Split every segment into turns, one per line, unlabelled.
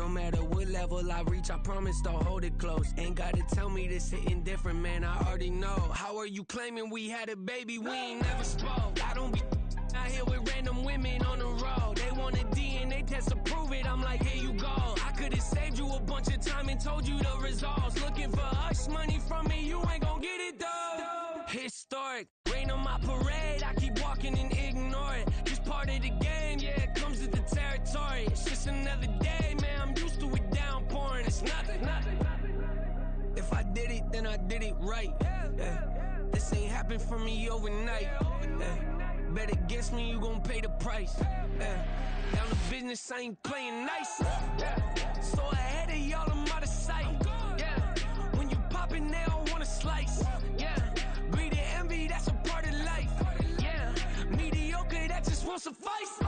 No matter what level I reach, I promise to hold it close. Ain't gotta tell me this hitting different, man, I already know. How are you claiming we had a baby? We ain't never spoke. I don't be out here with random women on the road. They want a DNA test to prove it, I'm like, here you go. I could've saved you a bunch of time and told you the results. Looking for hush money from me, you ain't gon' get it though. Historic, rain on my parade, I keep walking and ignore it. Just part of the game, yeah, it comes with the territory. It's just another day, man, I'm used to it downpouring. It's nothing. If I did it, then I did it right. This ain't happened for me overnight. Bet against me, you gon' pay the price. Down the business, I ain't playing nice. So ahead of y'all, I'm out of sight. When you poppin', they don't wanna slice. Greed and envy, that's a part of life. Mediocre, that just won't suffice.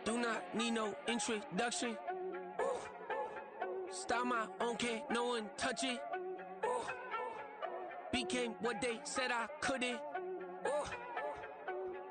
Do not need no introduction. Style my own, can't no one touch it. Became what they said I couldn't.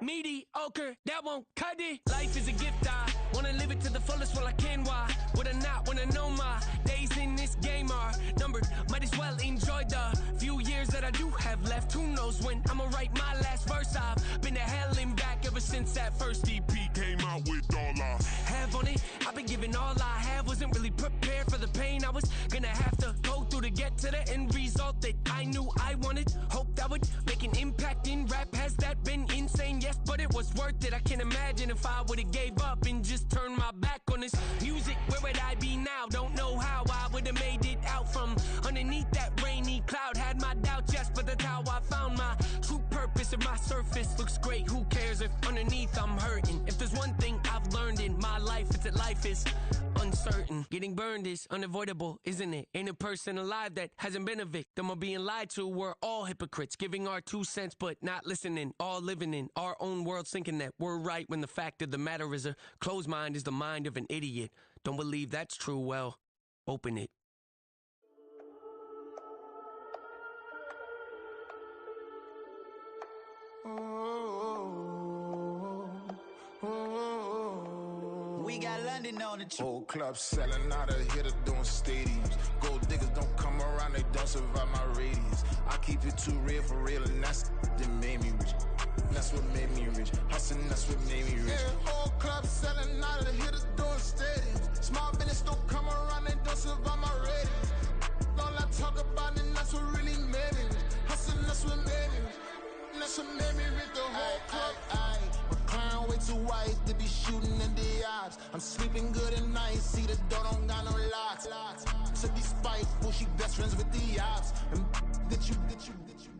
Mediocre, that won't cut it. Life is a gift, I wanna live it to the fullest while I can. Why would I not wanna know my days in this game are numbered? Might as well enjoy the few years that I do have left. Who knows when I'ma write my last verse? I've been to hell and back ever since that first EP came out with all I have on it. I've been giving all I have, wasn't really prepared for the pain I was gonna have to go through to get to the end result that I knew I wanted. Hoped I would make an impact in rap. Has that been insane? Yes, but it was worth it. I can't imagine if I would've gave up and just turned my back on this music. Where would I be now? Don't know how I would've made it out from underneath that rainy cloud. Had my doubts, yes, but that's how I found my true purpose. If my surface looks great, who cares if underneath I'm hurting? If there's one thing I've learned in my life, it's that life is uncertain. Getting burned is unavoidable, isn't it? Ain't a person alive that hasn't been a victim of being lied to. We're all hypocrites, giving our 2 cents but not listening. All living in our own world, thinking that we're right when the fact of the matter is a closed mind is the mind of an idiot. Don't believe that's true? Well, open it.
We got London on the trip.
Whole club selling out of here to doing stadiums. Gold diggers don't come around, they don't survive my radius. I keep it too real for real, and that's that made me rich. That's what made me rich. Hustling, that's what made me rich. Yeah, whole club selling out of here to doing stadiums. Small business don't come around, they don't survive my radius. All I talk about, and that's what really made me rich. Hustling, that's what made me rich. That's what made me rich. The whole club. Clown way too white to be shooting in the eyes. I'm sleeping good at night, see the door don't got no locks. To be spiteful, she best friends with the ops. And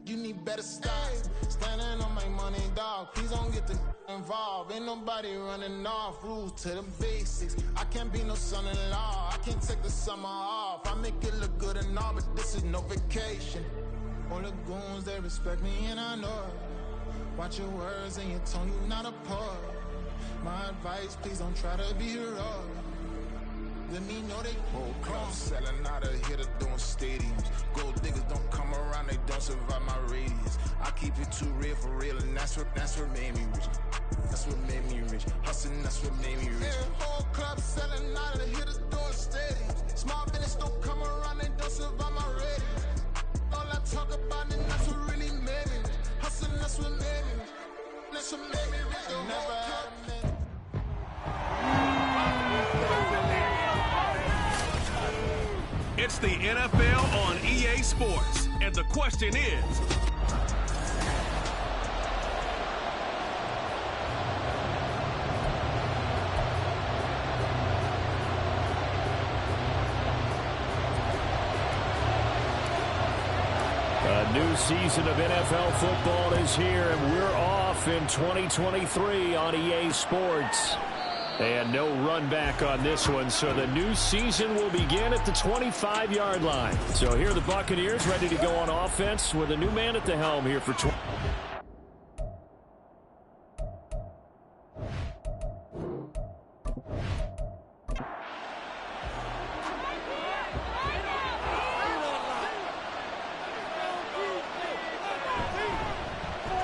you need better stocks. Standing on my money, dog, please don't get the involved. Ain't nobody running off, rules to the basics. I can't be no son-in-law, I can't take the summer off. I make it look good and all, but this is no vacation. All the goons, they respect me and I know it. Watch your words and your tone, you not a poet. My advice, please don't try to be heroic. Let me know they whole club selling out of here to doing stadiums. Gold diggers don't come around, they don't survive my radius. I keep it too real for real, and that's what made me rich. That's what made me rich. Hustling, that's what made me rich. Yeah, whole club selling out of here to doing stadiums. Small business don't come around, they don't survive my radius. All I talk about, and that's what really made me rich. Hustling, that's what made me rich. That's what made me rich. The whole club.
It's the NFL on EA Sports, and the question is,
a new season of NFL football is here, and we're off in 2023 on EA Sports. And no run back on this one, so the new season will begin at the 25-yard line. So here are the Buccaneers ready to go on offense with a new man at the helm here for 20.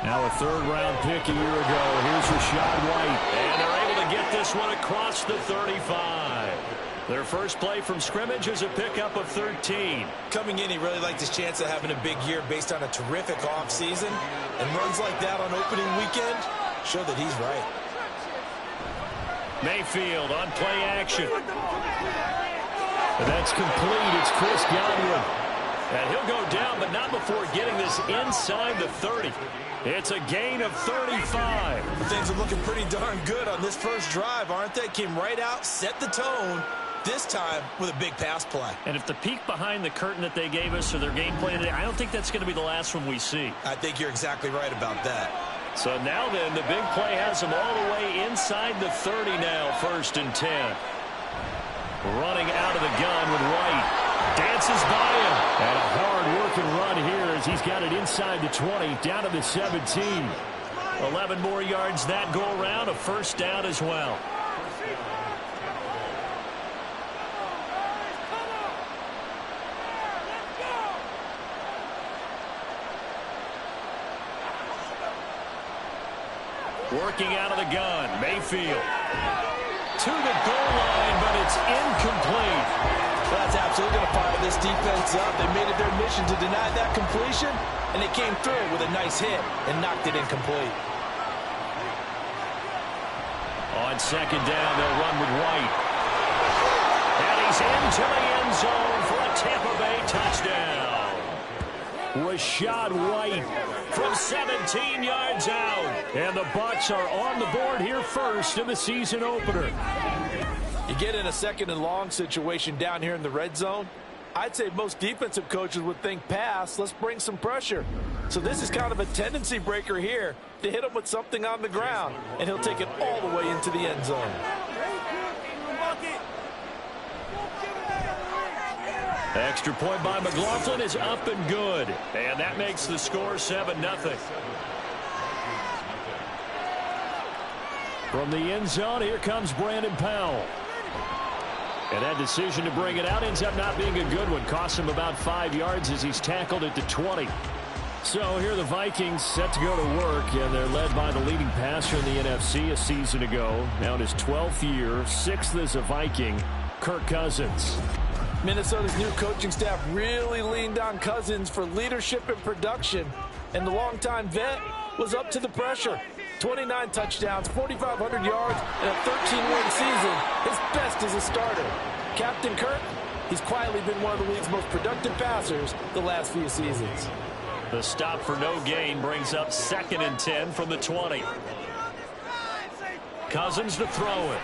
Now a third-round pick a year ago. Here's Rachaad White. And they're able to get this one across the 35. Their first play from scrimmage is a pickup of 13.
Coming in, he really liked his chance of having a big year based on a terrific offseason. And runs like that on opening weekend show that he's right.
Mayfield on play action. And that's complete. It's Chris Godwin. And he'll go down, but not before getting this inside the 30. It's a gain of 35.
Things are looking pretty darn good on this first drive, aren't they? Came right out, set the tone, this time with a big pass play.
And if the peek behind the curtain that they gave us or their game plan today, I don't think that's going to be the last one we see.
I think you're exactly right about that.
So now then, the big play has them all the way inside the 30 now, 1st and 10. Running out of the gun with White. Dances by him. And a hard-working run here as he's got it inside the 20, down to the 17. 11 more yards that go around, a first down as well. Working out of the gun, Mayfield. To the goal line, but it's incomplete.
That's absolutely going to fire this defense up. They made it their mission to deny that completion, and they came through with a nice hit and knocked it incomplete.
On 2nd down, they'll run with White. And he's into the end zone for a Tampa Bay touchdown. Rachaad White from 17 yards out. And the Bucs are on the board here first in the season opener.
You get in a 2nd and long situation down here in the red zone. I'd say most defensive coaches would think pass, let's bring some pressure. So this is kind of a tendency breaker here to hit him with something on the ground, and he'll take it all the way into the end zone.
Extra point by McLaughlin is up and good. And that makes the score 7-0. From the end zone, here comes Brandon Powell. And that decision to bring it out ends up not being a good one. Costs him about 5 yards as he's tackled at the 20. So here are the Vikings set to go to work, and they're led by the leading passer in the NFC a season ago. Now in his 12th year, 6th as a Viking, Kirk Cousins.
Minnesota's new coaching staff really leaned on Cousins for leadership and production, and the longtime vet was up to the pressure. 29 touchdowns, 4,500 yards, and a 13-win season, his best as a starter. Captain Kirk, he's quietly been one of the league's most productive passers the last few seasons.
The stop for no gain brings up 2nd and 10 from the 20. Cousins to throw it.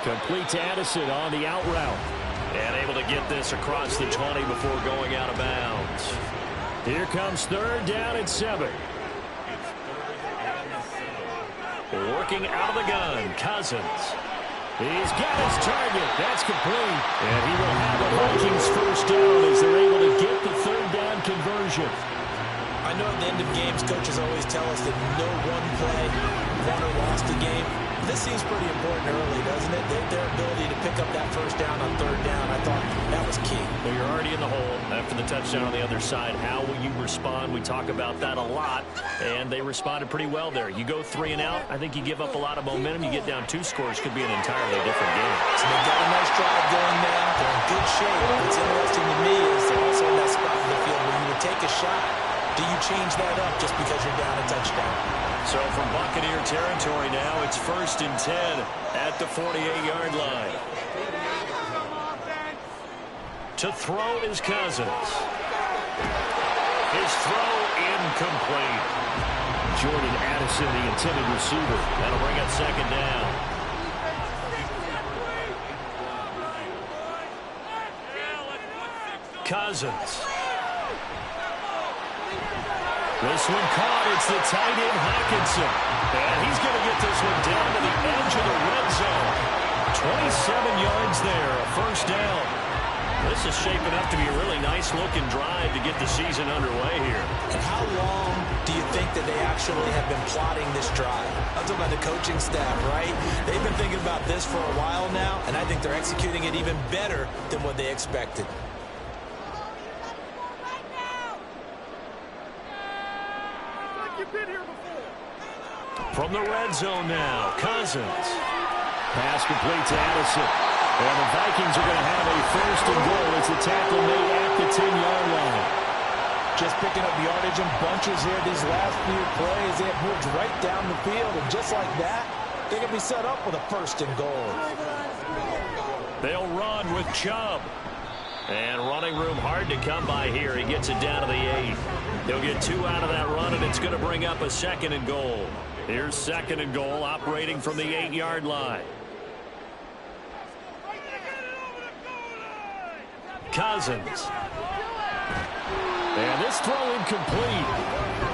Complete to Addison on the out route. And able to get this across the 20 before going out of bounds. Here comes 3rd down and 7. Working out of the gun, Cousins. He's got his target. That's complete. And he will have the Vikings first down as they're able to get the 3rd down conversion.
I know at the end of games, coaches always tell us that no one play won or lost a game. This seems pretty important early, doesn't it? Their ability to pick up that first down on 3rd down, I thought that was key.
Well, you're already in the hole after the touchdown on the other side. How will you respond? We talk about that a lot, and they responded pretty well there. You go 3 and out, I think you give up a lot of momentum. You get down 2 scores, could be an entirely different game.
So they've got a nice drive going now. They're in good shape. What's interesting to me is they're also in that spot in the field where you would take a shot. Do you change that up just because you're down a touchdown?
So from Buccaneer territory now, it's 1st and 10 at the 48-yard line. To throw is Cousins. His throw incomplete. Jordan Addison, the intended receiver. That'll bring up 2nd down. Cousins. This one caught. It's the tight end, Hawkinson. And he's going to get this one down to the edge of the red zone. 27 yards there, a first down. This is shaping up to be a really nice-looking drive to get the season underway here.
And how long do you think that they actually have been plotting this drive? I'm talking about the coaching staff, right? They've been thinking about this for a while now, and I think they're executing it even better than what they expected.
From the red zone now, Cousins. Pass complete to Addison. And the Vikings are going to have a first and goal. It's a tackle made at the 10-yard line.
Just picking up yardage in bunches here these last few plays. They have moved right down the field, and just like that, they're going to be set up with a first and goal.
They'll run with Chubb. And running room hard to come by here. He gets it down to the 8. He'll get 2 out of that run, and it's going to bring up a second and goal. Here's second and goal, operating from the 8-yard line. Cousins. And this throw incomplete.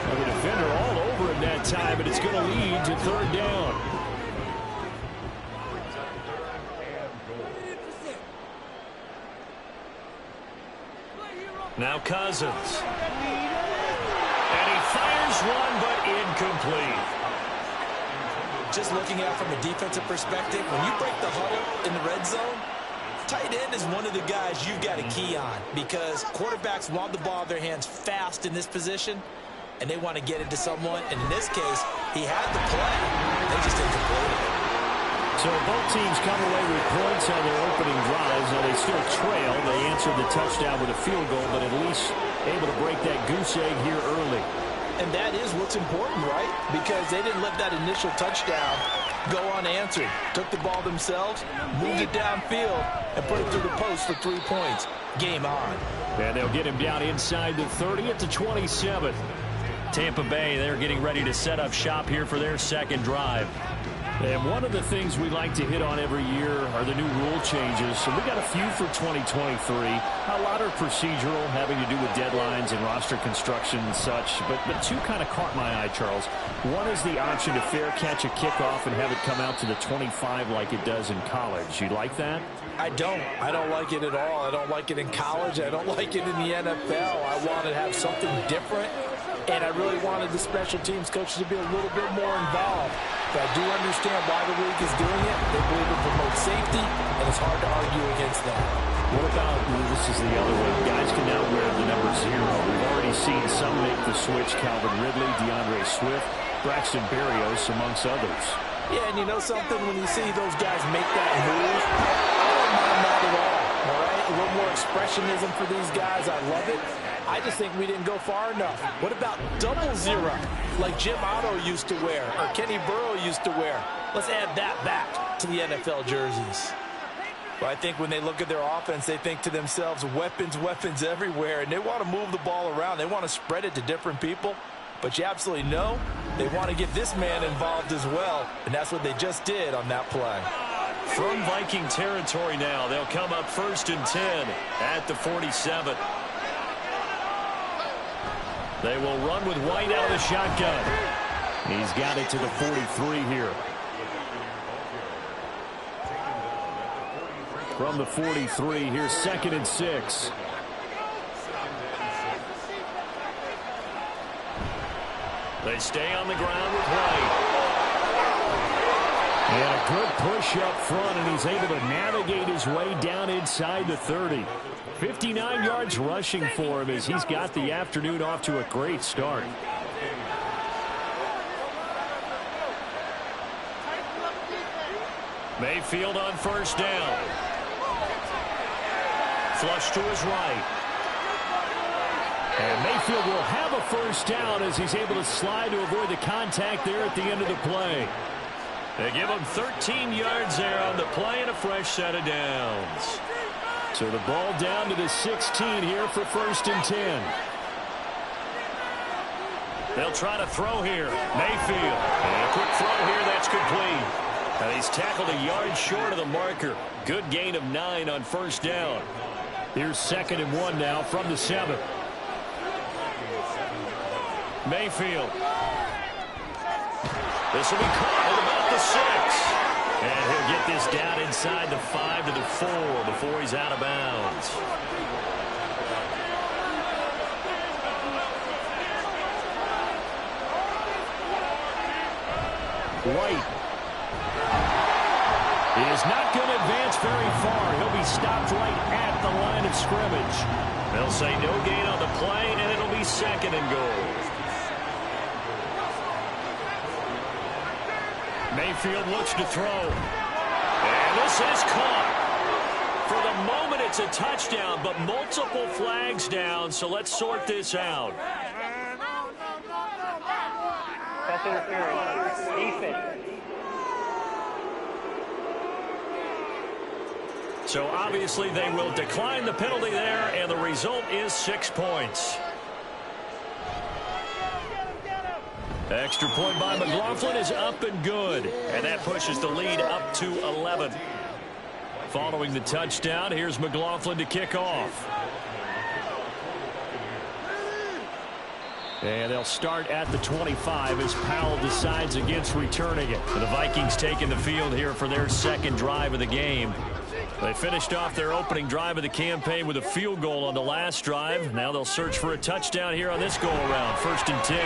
And the defender all over him that time, but it's going to lead to third down. Now Cousins. And he fires one, but incomplete.
Just looking at it from a defensive perspective, when you break the huddle in the red zone, tight end is one of the guys you've got to key on because quarterbacks want the ball in their hands fast in this position, and they want to get it to someone. And in this case, he had the play. They just didn't complete it.
So both teams come away with points on their opening drives. Now they still trail. They answered the touchdown with a field goal, but at least able to break that goose egg here early.
And that is what's important, right? Because they didn't let that initial touchdown go unanswered. Took the ball themselves, moved it downfield, and put it through the post for 3 points. Game on.
And they'll get him down inside the 30 at the 27. Tampa Bay, they're getting ready to set up shop here for their second drive. And one of the things we like to hit on every year are the new rule changes. So we got a few for 2023. A lot are procedural, having to do with deadlines and roster construction and such. But two kind of caught my eye, Charles. One is the option to fair catch a kickoff and have it come out to the 25 like it does in college. You like that?
I don't. I don't like it at all. I don't like it in college. I don't like it in the NFL. I want to have something different. And I really wanted the special teams coaches to be a little bit more involved. But I do understand why the league is doing it. They believe it promotes safety, and it's hard to argue against that.
What about, this is the other one, guys can now wear the number 0. We've already seen some make the switch, Calvin Ridley, DeAndre Swift, Braxton Berrios, amongst others.
Yeah, and you know something? When you see those guys make that move, I don't mind that at all right? A little more expressionism for these guys. I love it. I just think we didn't go far enough. What about 00, like Jim Otto used to wear or Kenny Burrow used to wear? Let's add that back to the NFL jerseys. But I think when they look at their offense, they think to themselves, weapons, weapons everywhere, and they want to move the ball around. They want to spread it to different people. But you absolutely know they want to get this man involved as well, and that's what they just did on that play.
From Viking territory now, they'll come up 1st and 10 at the 47. They will run with White out of the shotgun. He's got it to the 43 here. From the 43, here's 2nd and 6. They stay on the ground with White. And a good push up front, and he's able to navigate his way down inside the 30. 59 yards rushing for him as he's got the afternoon off to a great start. Mayfield on 1st down. Flush to his right. And Mayfield will have a 1st down as he's able to slide to avoid the contact there at the end of the play. They give him 13 yards there on the play and a fresh set of downs. So the ball down to the 16 here for 1st and 10. They'll try to throw here. Mayfield. And a quick throw here. That's complete. And he's tackled a yard short of the marker. Good gain of 9 on 1st down. Here's 2nd and 1 now from the 7. Mayfield. This will be caught at about the 6. And he'll get this down inside the 5 to the 4 before he's out of bounds. White is not going to advance very far. He'll be stopped right at the line of scrimmage. They'll say no gain on the play, and it'll be 2nd and goal. Mayfield looks to throw. And this is caught. For the moment, it's a touchdown, but multiple flags down, so let's sort this out.
Pass interference. Defense.
So obviously they will decline the penalty there, and the result is 6 points. Extra point by McLaughlin is up and good, and that pushes the lead up to 11. Following the touchdown, here's McLaughlin to kick off. And they'll start at the 25 as Powell decides against returning it. The Vikings taking the field here for their 2nd drive of the game. They finished off their opening drive of the campaign with a field goal on the last drive. Now they'll search for a touchdown here on this go-around. 1st and 10.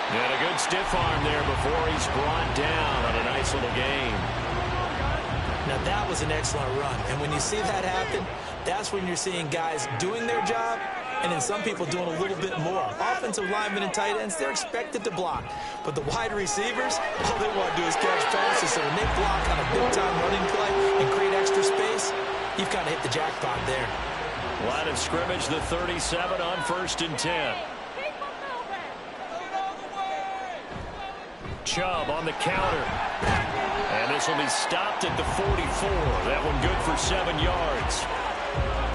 And a good stiff arm there before he's brought down on a nice little gain.
Now that was an excellent run. And when you see that happen, that's when you're seeing guys doing their job and then some people doing a little bit more. Offensive linemen and tight ends, they're expected to block. But the wide receivers, all they want to do is catch passes. So when they block on a big-time running play and create extra space, you've kind of hit the jackpot there.
Line of scrimmage, the 37 on 1st and 10. Chubb on the counter. And this will be stopped at the 44. That one good for 7 yards.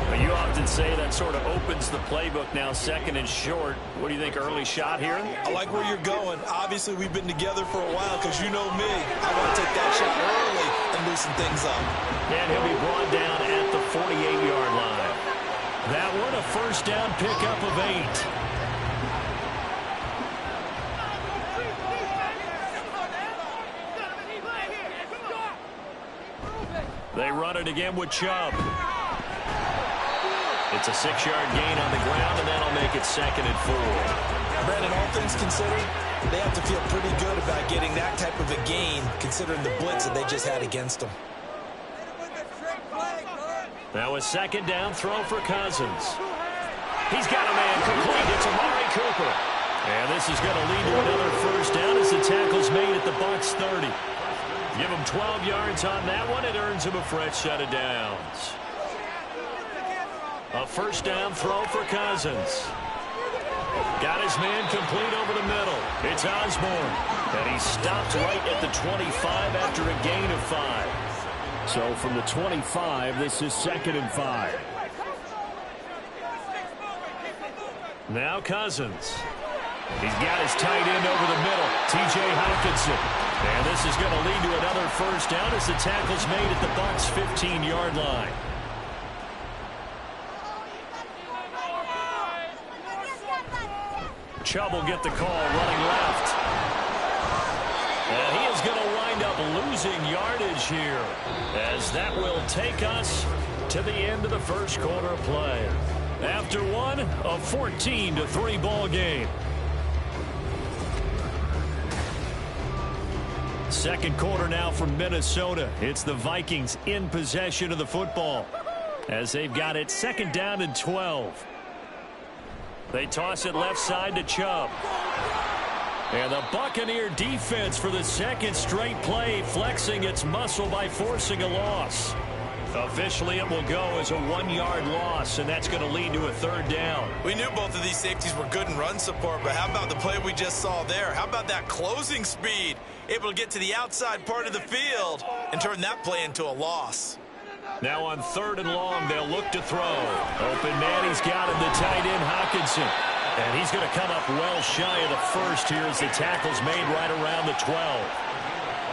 But you often say that sort of opens the playbook now, 2nd and short. What do you think, early shot here?
I like where you're going. Obviously, we've been together for a while because you know me. I want to take that shot early and loosen things up.
And he'll be brought down at the 48-yard line. That one a 1st down pickup of 8. They run it again with Chubb. It's a 6-yard gain on the ground, and that'll make it 2nd and 4.
Brandon, all things considered, they have to feel pretty good about getting that type of a gain, considering the blitz that they just had against them.
Now a 2nd down throw for Cousins. He's got a man complete. It's Amari Cooper. And this is going to lead to another 1st down as the tackle's made at the Bucs 30. Give him 12 yards on that one. It earns him a fresh set of downs. A 1st down throw for Cousins. Got his man complete over the middle. It's Osborne. And he's stopped right at the 25 after a gain of 5. So from the 25, this is 2nd and 5. Now Cousins. He's got his tight end over the middle, T.J. Hawkinson. And this is going to lead to another 1st down as the tackle's made at the Bucs' 15-yard line. Chubb will get the call running left. And he is going to wind up losing yardage here, as that will take us to the end of the 1st quarter of play. After one, a 14-3 ball game. 2nd quarter now from Minnesota. It's the Vikings in possession of the football as they've got it 2nd down and 12. They toss it left side to Chubb. And the Buccaneer defense for the 2nd straight play flexing its muscle by forcing a loss. Officially, it will go as a 1-yard loss, and that's going to lead to a 3rd down.
We knew both of these safeties were good in run support, but how about the play we just saw there? How about that closing speed? Able to get to the outside part of the field and turn that play into a loss.
Now on 3rd and long, they'll look to throw. Open man, he's got him, the tight end, Hawkinson. And he's going to come up well shy of the 1st here as the tackle's made right around the 12.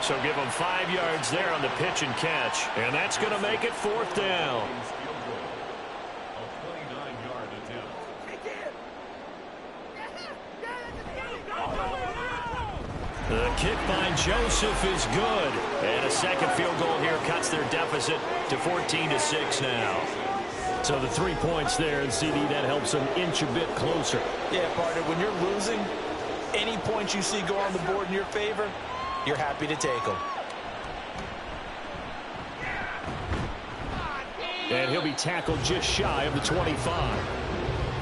So give him 5 yards there on the pitch and catch. And that's going to make it 4th down. The kick by Joseph is good. And a second field goal here cuts their deficit to 14-6 now. So the 3 points there, and CD, that helps them inch a bit closer.
Yeah, partner, when you're losing, any points you see go on the board in your favor, you're happy to take them.
And he'll be tackled just shy of the 25.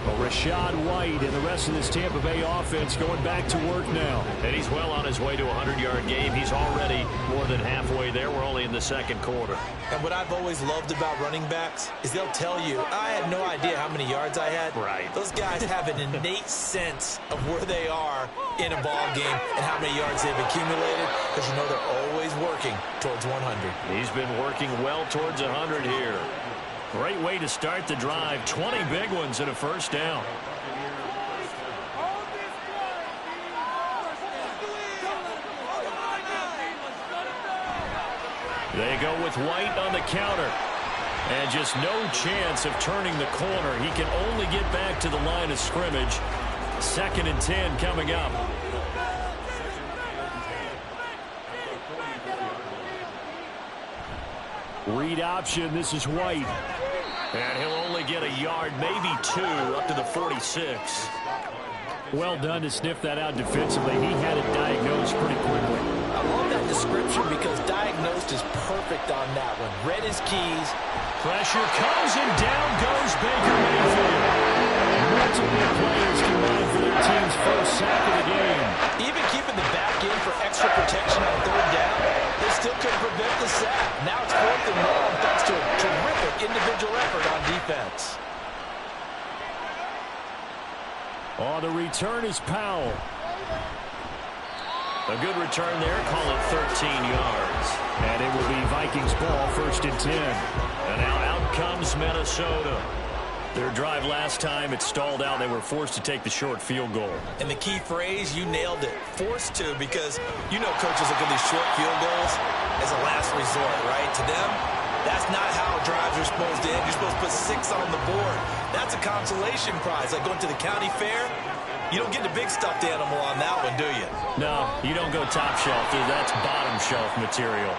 Well, Rashad White and the rest of this Tampa Bay offense going back to work now. And he's well on his way to a 100-yard game. He's already more than halfway there. We're only in the second quarter.
And what I've always loved about running backs is they'll tell you, I had no idea how many yards I had.
Right.
Those guys have an innate sense of where they are in a ball game and how many yards they've accumulated, because you know they're always working towards 100.
He's been working well towards 100 here. Great way to start the drive. 20 big ones and a first down. They go with White on the counter. And just no chance of turning the corner. He can only get back to the line of scrimmage. 2nd and 10 coming up. Read option. This is White. And he'll only get a yard, maybe 2, up to the 46. Well done to sniff that out defensively. He had it diagnosed pretty quickly.
I love that description because diagnosed is perfect on that one. Read his keys.
Pressure comes and down goes Baker Mayfield. Multiple players combined for their team's first sack of the game.
Even keeping the back in for extra protection on 3rd down, they still couldn't prevent the sack. Now it's 4th and long thanks to a terrific individual effort on defense.
On the return is Powell. A good return there. Call it 13 yards. And it will be Vikings ball, 1st and 10. And now out comes Minnesota. Their drive last time, it stalled out. They were forced to take the short field goal.
And the key phrase, you nailed it. Forced to, because you know coaches look at these short field goals as a last resort, right? To them, that's not how drives are supposed to end. You're supposed to put 6 on the board. That's a consolation prize. Like going to the county fair, you don't get the big stuffed animal on that one, do you?
No, you don't go top shelf. That's bottom shelf material.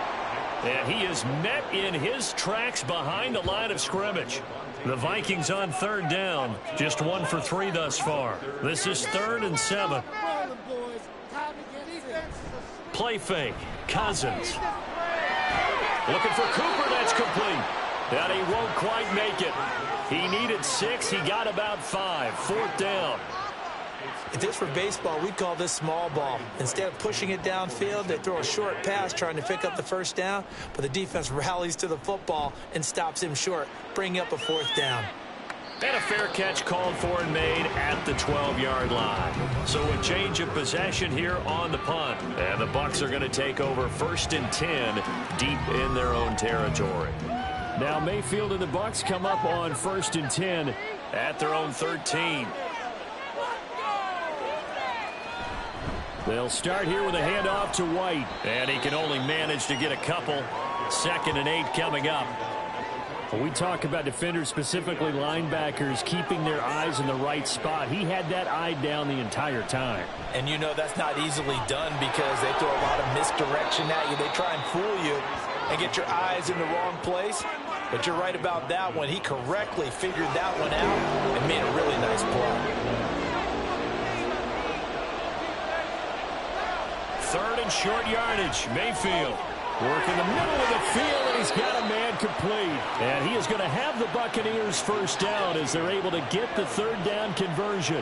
And he is met in his tracks behind the line of scrimmage. The Vikings on 3rd down. Just 1 for 3 thus far. This is 3rd and 7. Play fake. Cousins. Looking for Cooper. That's complete. And he won't quite make it. He needed 6. He got about 5. 4th down.
If this were baseball, we'd call this small ball. Instead of pushing it downfield, they throw a short pass trying to pick up the 1st down, but the defense rallies to the football and stops him short, bringing up a 4th down.
And a fair catch called for and made at the 12-yard line. So a change of possession here on the punt. And the Bucs are going to take over 1st and 10 deep in their own territory. Now Mayfield and the Bucs come up on 1st and 10 at their own 13. They'll start here with a handoff to White. And he can only manage to get a couple. 2nd and 8 coming up. When we talk about defenders, specifically linebackers, keeping their eyes in the right spot, he had that eye down the entire time.
And you know that's not easily done because they throw a lot of misdirection at you. They try and fool you and get your eyes in the wrong place. But you're right about that one. He correctly figured that one out and made a really nice play.
3rd and short yardage. Mayfield work in the middle of the field, and he's got a man complete. And he is going to have the Buccaneers 1st down as they're able to get the 3rd down conversion.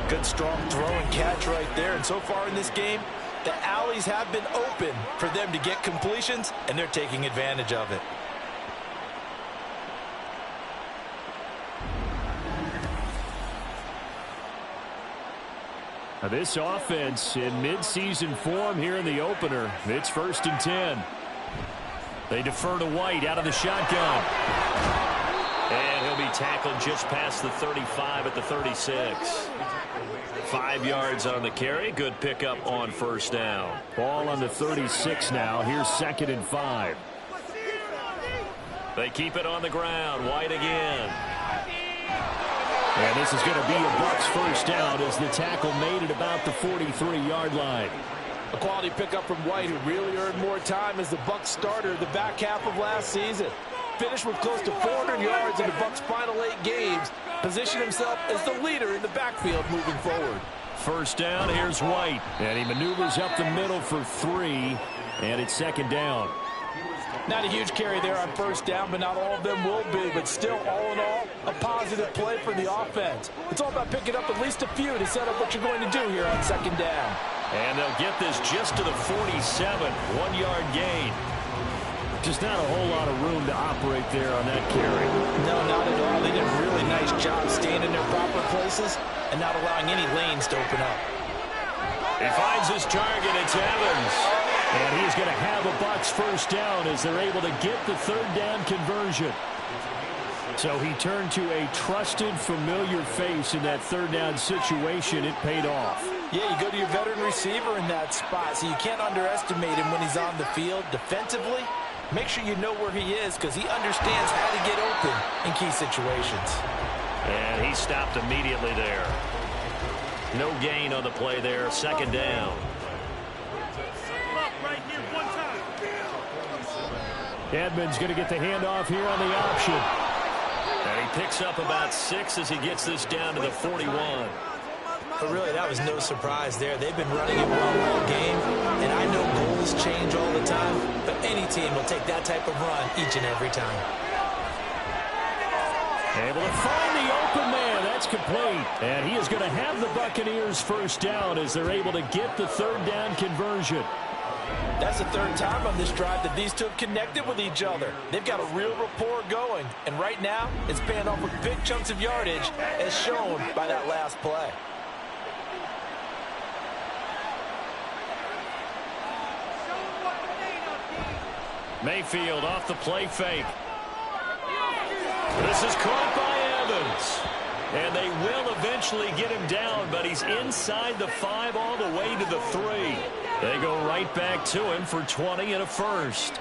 Good strong throw and catch right there. And so far in this game, the alleys have been open for them to get completions, and they're taking advantage of it.
Now this offense in midseason form here in the opener. It's 1st and 10. They defer to White out of the shotgun. And he'll be tackled just past the 35 at the 36. 5 yards on the carry. Good pickup on 1st down. Ball on the 36 now. Here's 2nd and 5. They keep it on the ground. White again. And this is going to be a Bucs first down as the tackle made at about the 43-yard line.
A quality pickup from White, who really earned more time as the Bucs starter the back half of last season. Finished with close to 400 yards in the Bucs' final 8 games. Positioned himself as the leader in the backfield moving forward.
First down, here's White. And he maneuvers up the middle for 3. And it's second down.
Not a huge carry there on first down, but not all of them will be. But still, all in all, a positive play for the offense. It's all about picking up at least a few to set up what you're going to do here on second down.
And they'll get this just to the 47, 1-yard gain. Just not a whole lot of room to operate there on that carry.
No, not at all. They did a really nice job staying in their proper places and not allowing any lanes to open up.
He finds his target. It's Evans. And he's going to have a Bucs first down as they're able to get the third down conversion. So he turned to a trusted, familiar face in that third down situation. It paid off.
Yeah, you go to your veteran receiver in that spot, so you can't underestimate him when he's on the field defensively. Make sure you know where he is because he understands how to get open in key situations.
And he stopped immediately there. No gain on the play there. Second down. Edmonds going to get the handoff here on the option. And he picks up about 6 as he gets this down to the 41.
But really, that was no surprise there. They've been running it well all game, and I know goals change all the time, but any team will take that type of run each and every time.
Able to find the open man. That's complete. And he is going to have the Buccaneers first down as they're able to get the third down conversion.
That's the third time on this drive that these two have connected with each other. They've got a real rapport going, and right now it's paying off with big chunks of yardage as shown by that last play.
Mayfield off the play fake. This is caught by Evans. And they will eventually get him down, but he's inside the 5 all the way to the 3. They go right back to him for 20 and a first.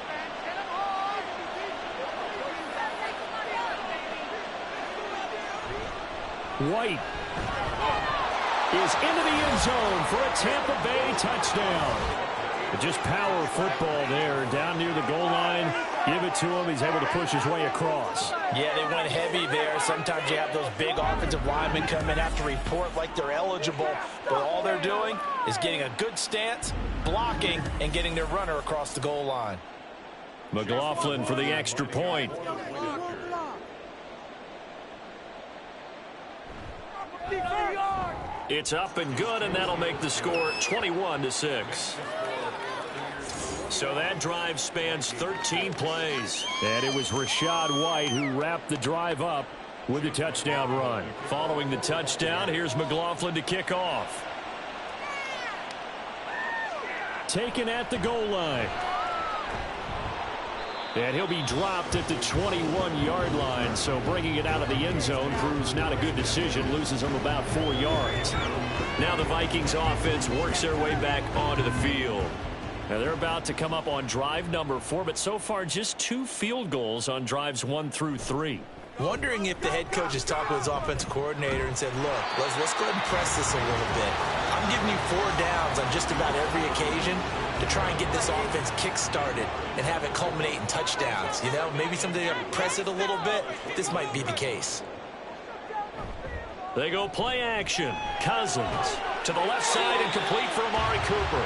White is into the end zone for a Tampa Bay touchdown. Just power football there down near the goal line. Give it to him. He's able to push his way across.
Yeah, they went heavy there. Sometimes you have those big offensive linemen come in, have to report like they're eligible. But all they're doing is getting a good stance, blocking, and getting their runner across the goal line.
McLaughlin for the extra point. It's up and good, and that'll make the score 21-6. So that drive spans 13 plays. And it was Rachaad White who wrapped the drive up with a touchdown run. Following the touchdown, here's McLaughlin to kick off. Taken at the goal line. And he'll be dropped at the 21-yard line. So bringing it out of the end zone proves not a good decision. Loses him about 4 yards. Now the Vikings offense works their way back onto the field. Now they're about to come up on drive number 4, but so far just 2 field goals on drives 1 through 3.
Wondering if the head coach has talked with his offensive coordinator and said, look, let's go ahead and press this a little bit. I'm giving you 4 downs on just about every occasion to try and get this offense kick-started and have it culminate in touchdowns. You know, maybe someday to press it a little bit. This might be the case.
They go play action. Cousins to the left side and complete for Amari Cooper.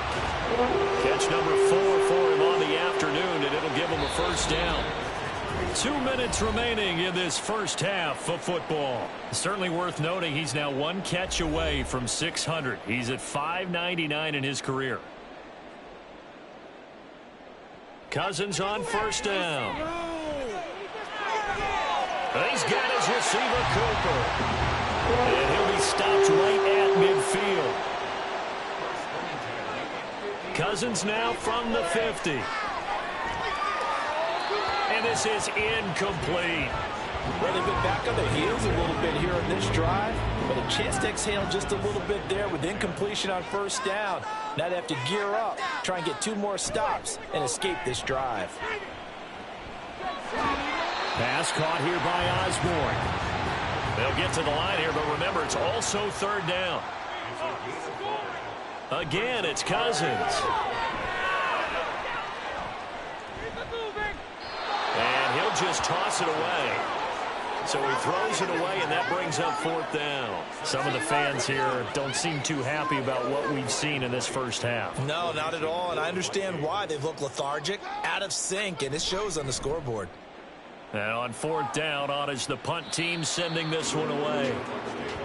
Catch number 4 for him on the afternoon, and it'll give him a first down. 2 minutes remaining in this first half of football. Certainly worth noting he's now 1 catch away from 600. He's at 599 in his career. Cousins on first down. He's got his receiver, Cooper. And he'll be stopped right at midfield. Cousins now from the 50. And this is incomplete.
Well, they've been back on their heels a little bit here on this drive, but a chance to exhale just a little bit there with incompletion on first down. Now they have to gear up, try and get 2 more stops, and escape this drive.
Pass caught here by Osborne. They'll get to the line here, but remember, it's also third down. Again, it's Cousins. And he'll just toss it away. So he throws it away, and that brings up fourth down. Some of the fans here don't seem too happy about what we've seen in this first half.
No, not at all, and I understand why. They've looked lethargic, out of sync, and it shows on the scoreboard.
And on fourth down, on is the punt team sending this one away.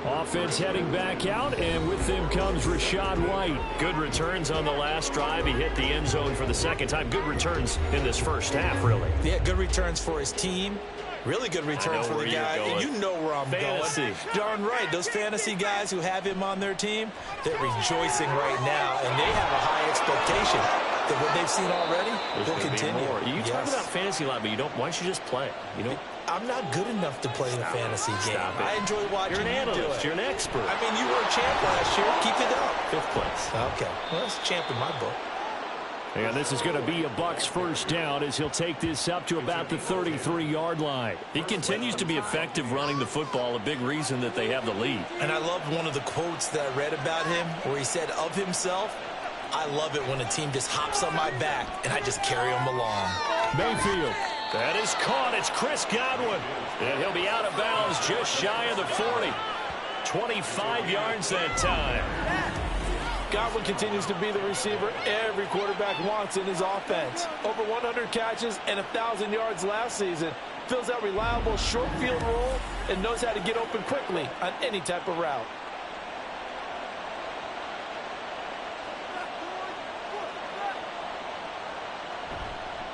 Offense heading back out, and with them comes Rachaad White. Good returns on the last drive. He hit the end zone for the second time. Good returns in this first half, really.
Yeah, good returns for his team. Really good return for the guy. And you know where I'm going. Darn right. Those fantasy guys who have him on their team, they're rejoicing right now, and they have a high expectation that what they've seen already will continue.
You talk about fantasy a lot, but you don't. Why don't you just play? You know,
I'm not good enough to play in a fantasy game. I enjoy watching
you do it. You're an expert.
I mean, you were a champ last year. Keep it up.
5th place.
Okay. Well, that's a champ in my book.
And this is going to be a Bucs first down as he'll take this up to about the 33-yard line. He continues to be effective running the football, a big reason that they have the lead.
And I loved one of the quotes that I read about him where he said of himself, I love it when a team just hops on my back and I just carry them along.
Mayfield. That is caught. It's Chris Godwin. And he'll be out of bounds just shy of the 40. 25 yards that time.
Godwin continues to be the receiver every quarterback wants in his offense. Over 100 catches and 1,000 yards last season. Fills that reliable short field role and knows how to get open quickly on any type of route.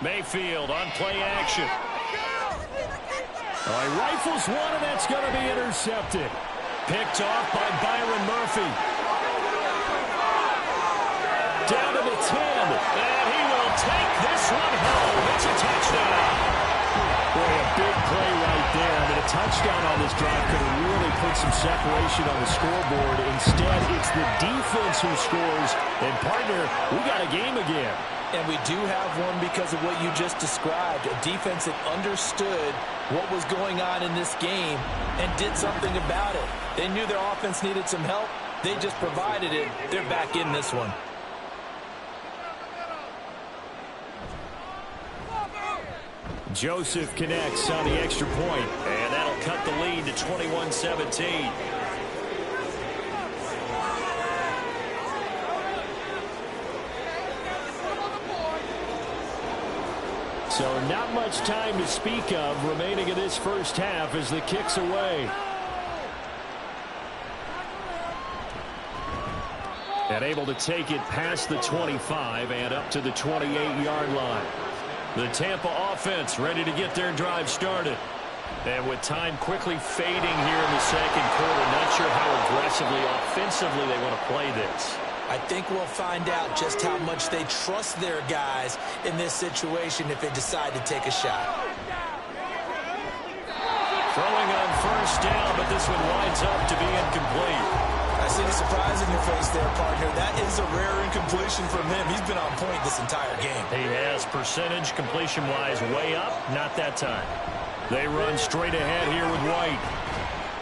Mayfield on play action. All right, rifles one, and that's going to be intercepted. Picked off by Byron Murphy. Down to the 10, and he will take this one home. It's a touchdown. Boy, a big play right there. I mean, a touchdown on this drive could have really put some separation on the scoreboard. Instead, it's the defense who scores. And, partner, we got a game again.
And we do have one because of what you just described. A defense that understood what was going on in this game and did something about it. They knew their offense needed some help. They just provided it. They're back in this one.
Joseph connects on the extra point, and that'll cut the lead to 21-17. So not much time to speak of remaining in this first half as the kick's away. And able to take it past the 25 and up to the 28-yard line. The Tampa offense ready to get their drive started. And with time quickly fading here in the second quarter, not sure how aggressively, offensively they want to play this.
I think we'll find out just how much they trust their guys in this situation if they decide to take a shot.
Throwing on first down, but this one winds up to be incomplete.
I see the surprise in your face there, partner. That is a rare incompletion from him. He's been on point this entire game.
He has percentage completion-wise way up. Not that time. They run straight ahead here with White.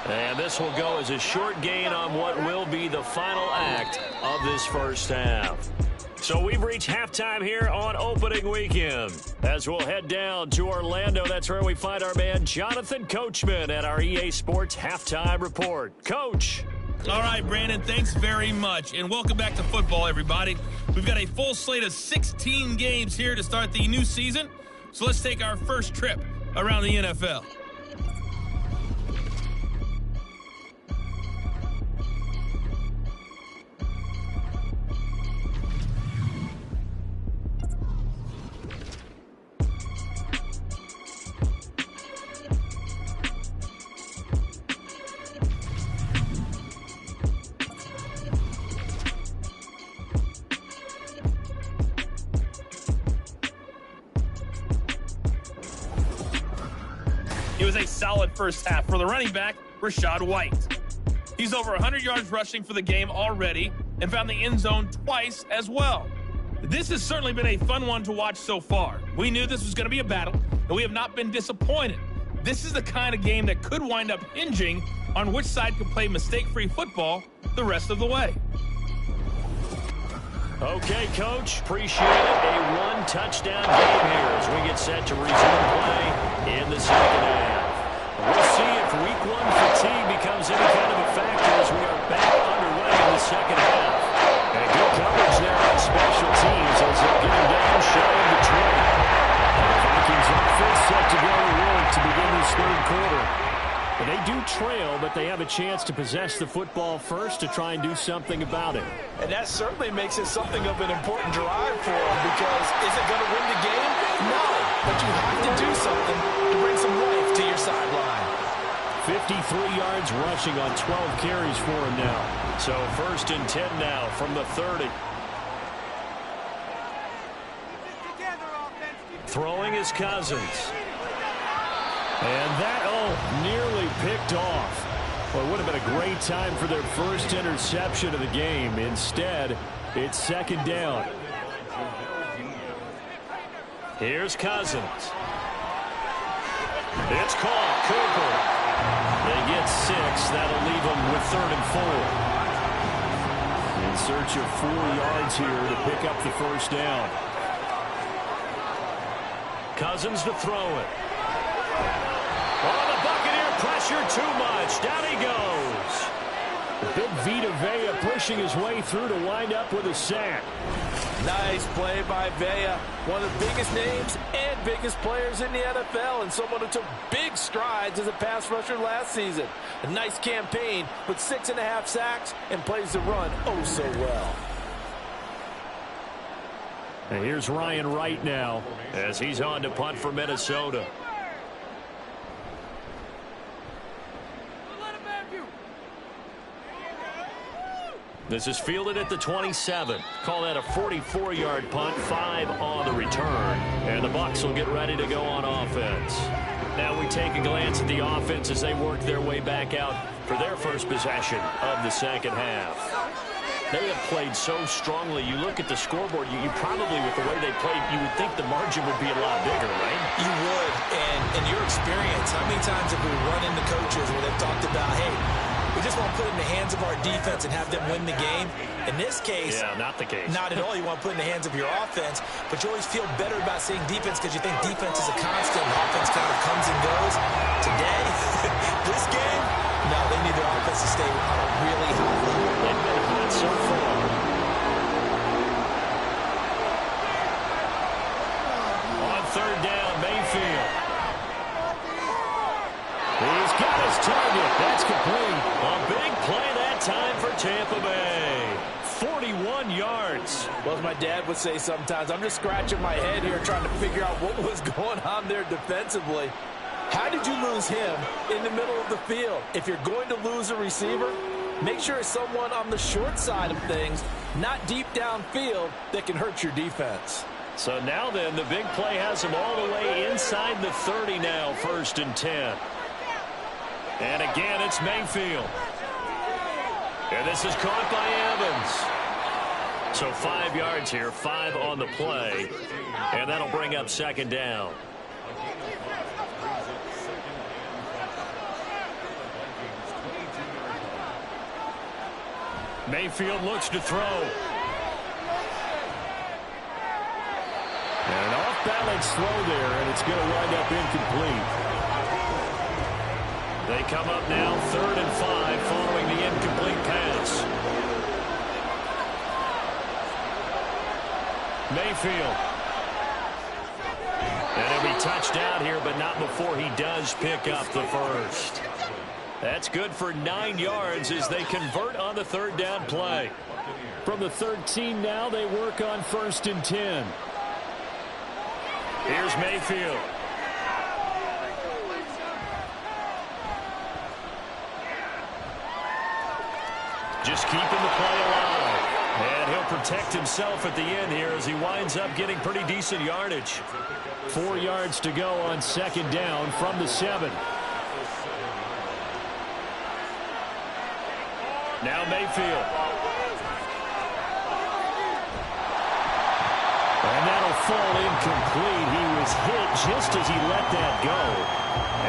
And this will go as a short gain on what will be the final act of this first half. So we've reached halftime here on opening weekend. As we'll head down to Orlando, that's where we find our man Jonathan Coachman at our EA Sports Halftime Report. Coach.
All right, Brandon, thanks very much. And welcome back to football, everybody. We've got a full slate of 16 games here to start the new season. So let's take our first trip around the NFL. It was a solid first half for the running back, Rachaad White. He's over 100 yards rushing for the game already and found the end zone twice as well. This has certainly been a fun one to watch so far. We knew this was going to be a battle, and we have not been disappointed. this is the kind of game that could wind up hinging on which side can play mistake-free football the rest of the way.
Okay, Coach, appreciate it. A one-touchdown game here as we get set to resume play in the second half. We'll see if week one fatigue becomes any kind of a factor as we are back underway in the second half. And good coverage there on special teams as they'll get him down shy of the 20. The Vikings offense set to go to work to begin this third quarter. But they do trail, but they have a chance to possess the football first to try and do something about it.
And that certainly makes it something of an important drive for them, because is it going to win the game? No, but you have to do something to bring some life to your sideline.
53 yards rushing on 12 carries for him now. So 1st and 10 now from the 30. Throwing is Cousins. And that, nearly picked off. Well, it would have been a great time for their first interception of the game. Instead, it's second down. Here's Cousins. It's caught. Cooper. They get 6. That'll leave them with 3rd and 4. In search of 4 yards here to pick up the first down. Cousins to throw it. Oh, the Buccaneer pressure too much. Down he goes. Big Vita Vea pushing his way through to wind up with a sack.
Nice play by Vea, one of the biggest names and biggest players in the NFL, and someone who took big strides as a pass rusher last season. A nice campaign with 6.5 sacks and plays the run oh so well.
And here's Ryan Wright now as he's on to punt for Minnesota. This is fielded at the 27. Call that a 44-yard punt, 5 on the return. And the Bucs will get ready to go on offense. Now we take a glance at the offense as they work their way back out for their first possession of the second half. They have played so strongly. You look at the scoreboard, you probably, with the way they played, you would think the margin would be a lot bigger, right?
You would. And in your experience, how many times have we run into coaches where they've talked about, hey, we just want to put it in the hands of our defense and have them win the game? In this case,
yeah, not the case.
Not at all. You want to put it in the hands of your offense, but you always feel better about seeing defense because you think defense is a constant and offense kind of comes and goes. Today, this game, no, they need their offense to stay on a really high level.
They've been hot so far. On 3rd down, Mayfield. He's got his target. That's complete. A big play that time for Tampa Bay. 41 yards.
Well, as my dad would say sometimes, I'm just scratching my head here trying to figure out what was going on there defensively. How did you lose him in the middle of the field? If you're going to lose a receiver, make sure it's someone on the short side of things, not deep downfield, that can hurt your defense.
So now then, the big play has him all the way inside the 30 now, 1st and 10. And again, it's Mayfield. And this is caught by Evans. So 5 yards here, 5 on the play. And that'll bring up 2nd down. Mayfield looks to throw. And an off-balance throw there, and it's going to wind up incomplete. They come up now 3rd and 5 following the incomplete pass. Mayfield. And he'll be touched down here, but not before he does pick up the first. That's good for 9 yards as they convert on the 3rd down play. From the 13 now, they work on 1st and 10. Here's Mayfield. Just keeping the play alive. And he'll protect himself at the end here as he winds up getting pretty decent yardage. 4 yards to go on 2nd down from the 7. Now Mayfield. And that'll fall incomplete. He was was hit just as he let that go.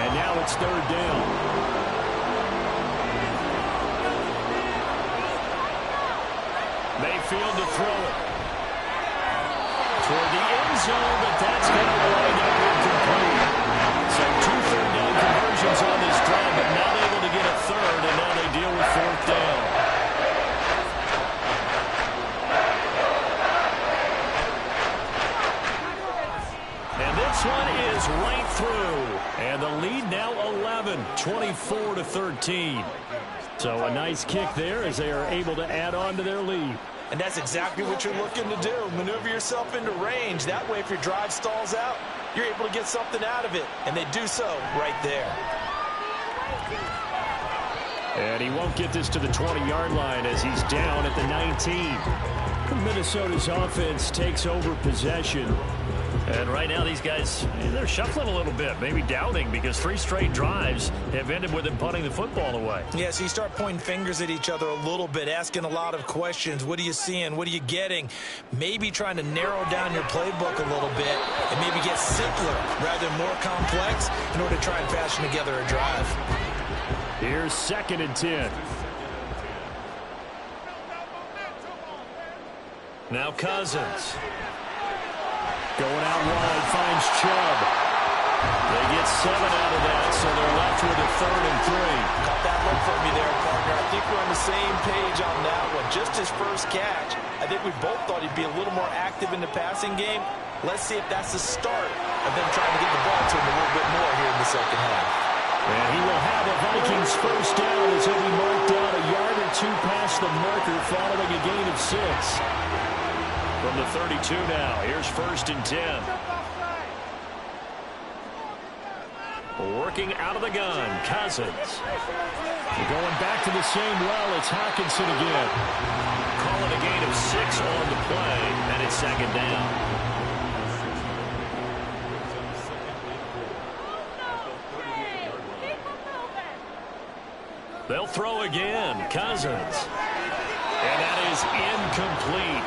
And now it's third down. Mayfield to throw it. Toward the end zone, but that's going to wind up incomplete. So 2 third-down conversions on this drive, but not able to get a third, and now they deal with fourth down. And this one is right through. And the lead now 11, 24-13. So a nice kick there as they are able to add on to their lead.
And that's exactly what you're looking to do. Maneuver yourself into range. That way, if your drive stalls out, you're able to get something out of it. And they do so right there.
And he won't get this to the 20-yard line as he's down at the 19. Minnesota's offense takes over possession. And right now these guys, they're shuffling a little bit, maybe doubting, because 3 straight drives have ended with them punting the football away.
Yeah, so you start pointing fingers at each other a little bit, asking a lot of questions. What are you seeing? What are you getting? Maybe trying to narrow down your playbook a little bit and maybe get simpler rather than more complex in order to try and fashion together a drive.
Here's 2nd and 10. Now Cousins. Going out wide, finds Chubb. They get 7 out of that, so they're left with a 3rd and 3.
Caught that look from me there, partner. I think we're on the same page on that one. Just his first catch. I think we both thought he'd be a little more active in the passing game. Let's see if that's the start of them trying to get the ball to him a little bit more here in the second half.
And he will have a Vikings first down as he'll be marked down a yard or 2 past the marker following a gain of 6. From the 32 now, here's 1st and 10. Working out of the gun, Cousins. Going back to the same well, it's Hockenson again. Calling a gain of 6 on the play, and it's 2nd down. They'll throw again, Cousins. And that is incomplete.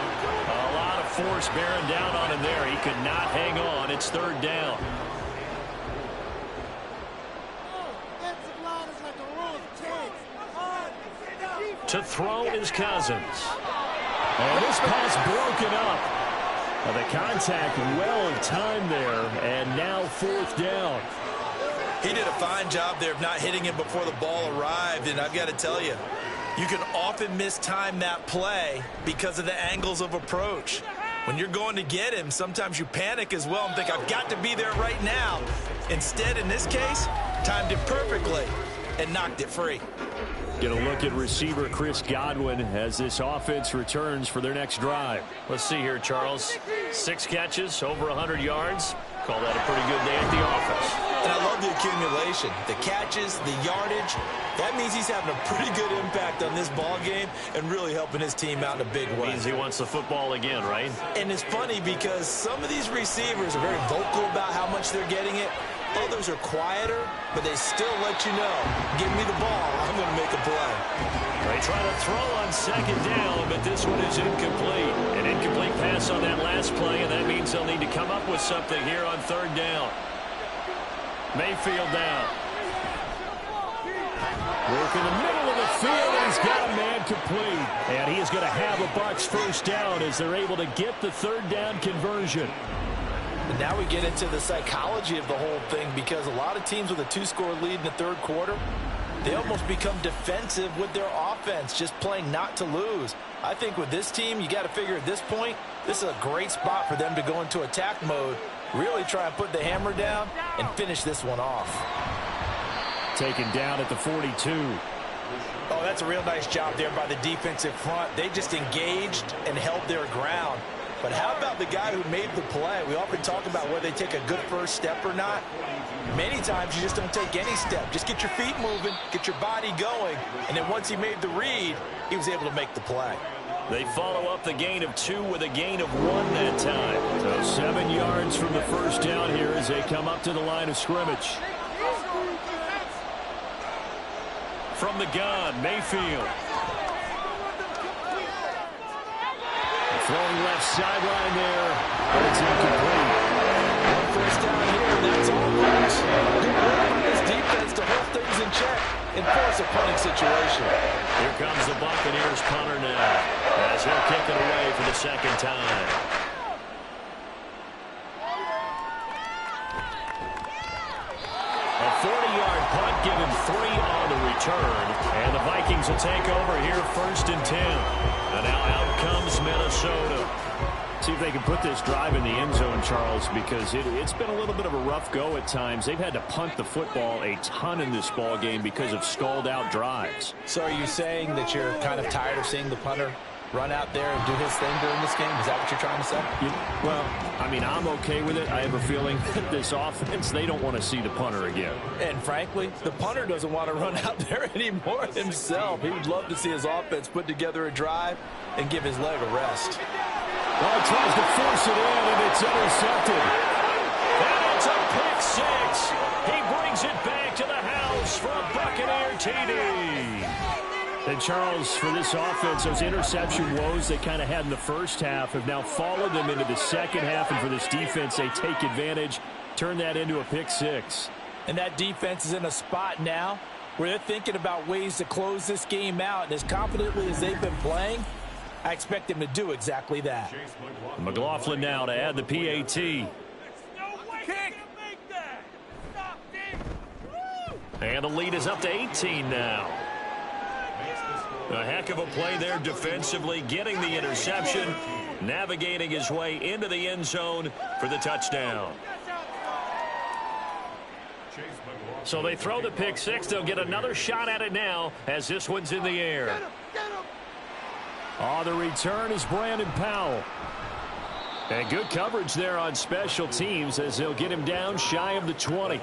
A lot of force bearing down on him there. He could not hang on. It's 3rd down. To throw is Cousins. And this pass broken up. The contact well timed there, and now 4th down.
He did a fine job there of not hitting him before the ball arrived, and I've got to tell you, you can often mistime that play because of the angles of approach. When you're going to get him, sometimes you panic as well and think, I've got to be there right now. Instead, in this case, timed it perfectly and knocked it free.
Get a look at receiver Chris Godwin as this offense returns for their next drive. Let's see here, Charles. 6 catches, over 100 yards. Call that a pretty good day at the office.
And I love the accumulation, the catches, the yardage. That means he's having a pretty good impact on this ball game and really helping his team out in a big way.
Means he wants the football again, right?
And it's funny because some of these receivers are very vocal about how much they're getting it. Others are quieter, but they still let you know, give me the ball, I'm going to make a play.
They try to throw on 2nd down, but this one is incomplete. An incomplete pass on that last play, and that means they'll need to come up with something here on 3rd down. Mayfield down. Work in the middle of the field, and he's got a man complete. And he is going to have a Bucs first down as they're able to get the 3rd down conversion.
And now we get into the psychology of the whole thing, because a lot of teams with a 2-score lead in the 3rd quarter, they almost become defensive with their offense, just playing not to lose. I think with this team, you got to figure at this point, this is a great spot for them to go into attack mode, really try and put the hammer down and finish this one off.
Taken down at the 42.
Oh, that's a real nice job there by the defensive front. They just engaged and held their ground. But how about the guy who made the play? We often talk about whether they take a good first step or not. Many times you just don't take any step. Just get your feet moving, get your body going, and then once he made the read, he was able to make the play.
They follow up the gain of 2 with a gain of 1 that time. So 7 yards from the first down here as they come up to the line of scrimmage. From the gun, Mayfield. Throwing left sideline there, but it's incomplete.
first down here, and that's all, folks. Good work by this defense to hold things in check and force a punting situation.
Here comes the Buccaneers punter now, as he'll kick it away for the second time. A 40-yard punt, give him 3 on the return, and the Vikings will take over here 1st and 10. And now out comes Minnesota. See if they can put this drive in the end zone, Charles, because it's been a little bit of a rough go at times. They've had to punt the football a ton in this ball game because of stalled-out drives.
So are you saying that you're kind of tired of seeing the punter run out there and do his thing during this game? Is that what you're trying to say?
Well, I mean, I'm okay with it. I have a feeling that this offense, they don't want to see the punter again.
And frankly, the punter doesn't want to run out there anymore himself. He would love to see his offense put together a drive and give his leg a rest.
Well, tries to force it in, and it's intercepted. And it's a pick 6. He brings it back to the house for a Buccaneer TD. And Charles, for this offense, those interception woes they kind of had in the first half have now followed them into the second half. And for this defense, they take advantage, turn that into a pick 6.
And that defense is in a spot now where they're thinking about ways to close this game out. And as confidently as they've been playing, I expect them to do exactly that.
McLaughlin now to add the PAT. And the lead is up to 18 now. A heck of a play there defensively, getting the interception, navigating his way into the end zone for the touchdown. So they throw the pick 6. They'll get another shot at it now as this one's in the air. On the return is Brandon Powell. And good coverage there on special teams as they'll get him down shy of the 20.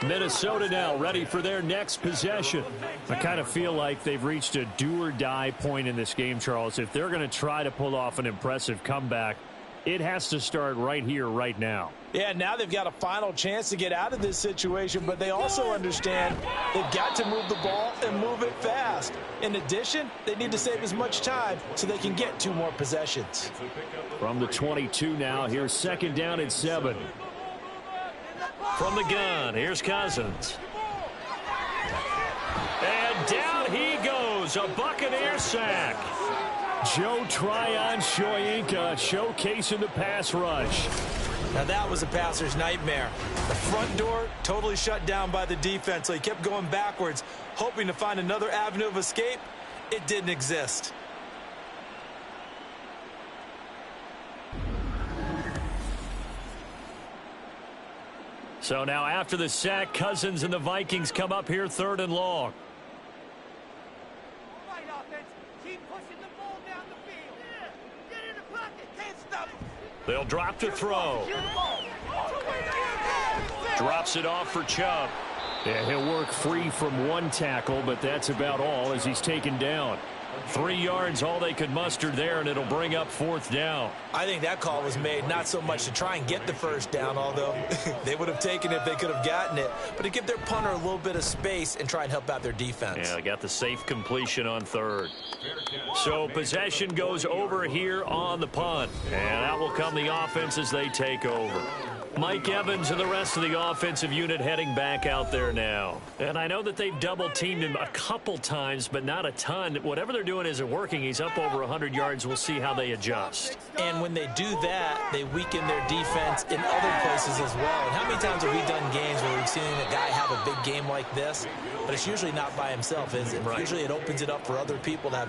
Minnesota now ready for their next possession. I kind of feel like they've reached a do-or-die point in this game, Charles. If they're going to try to pull off an impressive comeback, it has to start right here, right now.
Yeah, now they've got a final chance to get out of this situation, but they also understand they've got to move the ball and move it fast. In addition, they need to save as much time so they can get 2 more possessions.
From the 22 now, here's 2nd down and 7. From the gun, here's Cousins. And down he goes, a Buccaneer sack. Joe Tryon-Shoyinka showcasing the pass rush.
Now that was a passer's nightmare. The front door totally shut down by the defense, so he kept going backwards, hoping to find another avenue of escape. It didn't exist.
So now after the sack, Cousins and the Vikings come up here 3rd and long. They'll drop to throw. Drops it off for Chubb. Yeah, he'll work free from 1 tackle, but that's about all as he's taken down. 3 yards, all they could muster there, and it'll bring up 4th down.
I think that call was made not so much to try and get the first down, although they would have taken it if they could have gotten it, but to give their punter a little bit of space and try and help out their defense.
Yeah, they got the safe completion on 3rd. So possession goes over here on the punt, and out will come the offense as they take over. Mike Evans and the rest of the offensive unit heading back out there now. And I know that they've double-teamed him a couple times, but not a ton. Whatever they're doing isn't working. He's up over 100 yards. We'll see how they adjust.
And when they do that, they weaken their defense in other places as well. And how many times have we done games where we've seen a guy have a big game like this, but it's usually not by himself, is it? Right. Usually it opens it up for other people to have